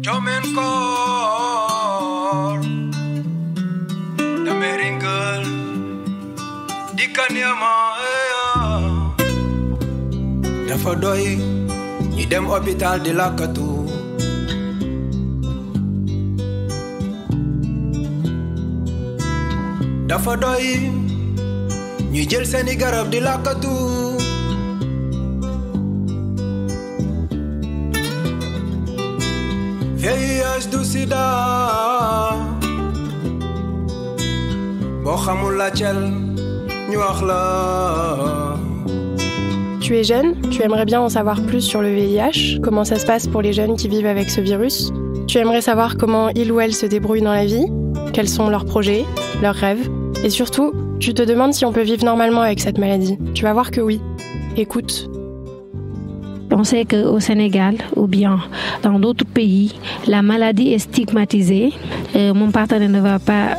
Jomenkor Dameringel Dikanyama Dafa doy ñi dem hôpital di lakkatu dafa doy ñi jël seeni garab di lakkatu VIH du sida boo xamul la cel ñu wax la. Tu es jeune, tu aimerais bien en savoir plus sur le VIH, comment ça se passe pour les jeunes qui vivent avec ce virus. Tu aimerais savoir comment ils ou elles se débrouillent dans la vie, quels sont leurs projets, leurs rêves. Et surtout, tu te demandes si on peut vivre normalement avec cette maladie. Tu vas voir que oui. Écoute. On sait qu'au Sénégal ou bien dans d'autres pays, la maladie est stigmatisée. Mon partenaire ne va pas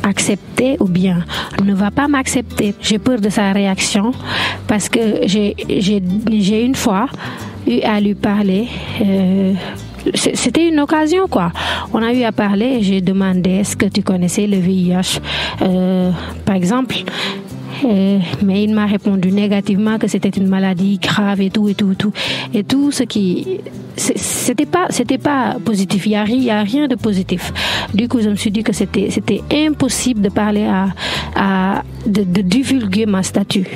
accepter ou bien ne va pas m'accepter. J'ai peur de sa réaction parce que j'ai une fois eu à lui parler. C'était une occasion quoi. On a eu à parler et j'ai demandé est-ce que tu connaissais le VIH par exemple. Mais il m'a répondu négativement que c'était une maladie grave et tout ce qui c'était pas positif, il y a rien de positif. Du coup je me suis dit que c'était impossible de parler de divulguer ma statut.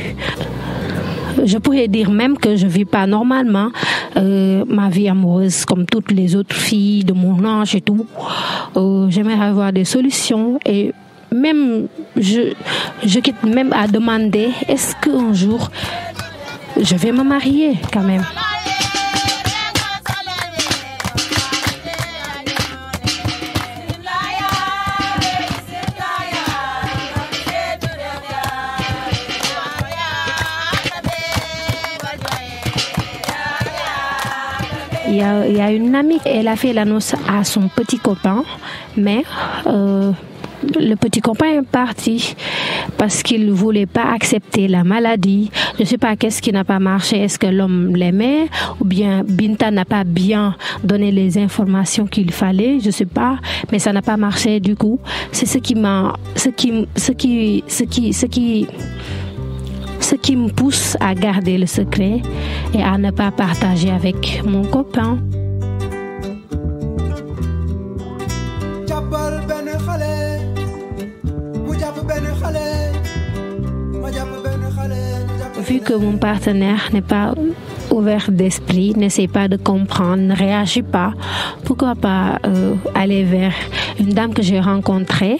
Je pourrais dire même que je vis pas normalement ma vie amoureuse comme toutes les autres filles de mon âge et tout. J'aimerais avoir des solutions et même je quitte même à demander est-ce qu'un jour je vais me marier quand même. Il y a une amie, elle a fait l'annonce à son petit copain, mais le petit copain est parti parce qu'il ne voulait pas accepter la maladie. Je ne sais pas qu'est-ce qui n'a pas marché. Est-ce que l'homme l'aimait ou bien Binta n'a pas bien donné les informations qu'il fallait. Je ne sais pas, mais ça n'a pas marché du coup. C'est ce qui me pousse à garder le secret et à ne pas partager avec mon copain. Vu que mon partenaire n'est pas ouvert d'esprit, n'essaie pas de comprendre, ne réagit pas, pourquoi pas aller vers une dame que j'ai rencontrée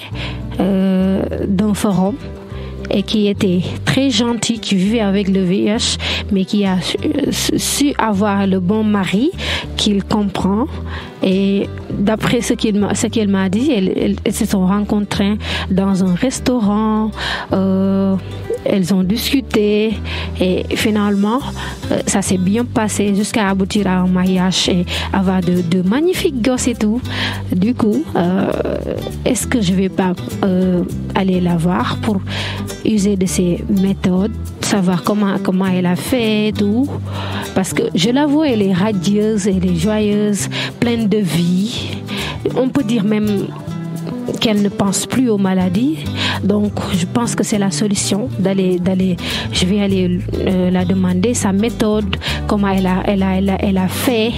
d'un forum et qui était très gentille, qui vivait avec le VIH, mais qui a su avoir le bon mari, qu'il comprend. Et d'après ce qu'elle m'a dit, elles se sont rencontrées dans un restaurant, elles ont discuté et finalement, ça s'est bien passé jusqu'à aboutir à un mariage et avoir de magnifiques gosses et tout. Du coup, est-ce que je vais pas aller la voir pour user de ses méthodes, savoir comment elle a fait et tout, parce que je la vois, elle est radieuse, elle est joyeuse, pleine de vie. On peut dire même qu'elle ne pense plus aux maladies. Donc, je pense que c'est la solution d'aller. Je vais aller la demander sa méthode, comment elle a fait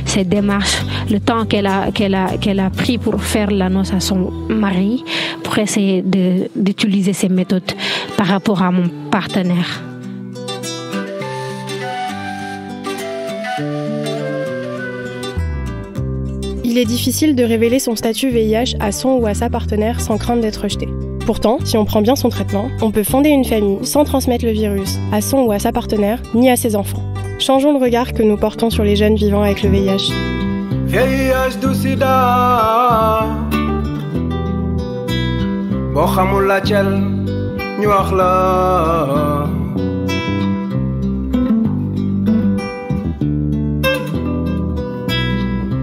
ses démarches, le temps qu'elle a pris pour faire l'annonce à son mari, pour essayer d'utiliser ces méthodes par rapport à mon partenaire. Il est difficile de révéler son statut VIH à son ou à sa partenaire sans crainte d'être rejeté. Pourtant, si on prend bien son traitement, on peut fonder une famille sans transmettre le virus à son ou à sa partenaire, ni à ses enfants. Changeons le regard que nous portons sur les jeunes vivant avec le VIH. VIH du sida boo xamul la cel ñu wax la.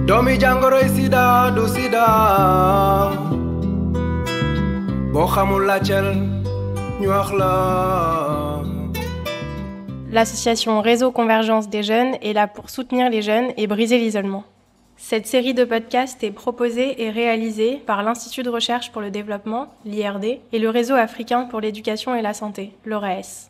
Doomi jàngoroy sida du sida boo xamul la cel ñu wax la. L'association Réseau Convergence des jeunes est là pour soutenir les jeunes et briser l'isolement. Cette série de podcasts est proposée et réalisée par l'Institut de recherche pour le développement, l'IRD, et le Réseau africain pour l'éducation et la santé, l'ORES.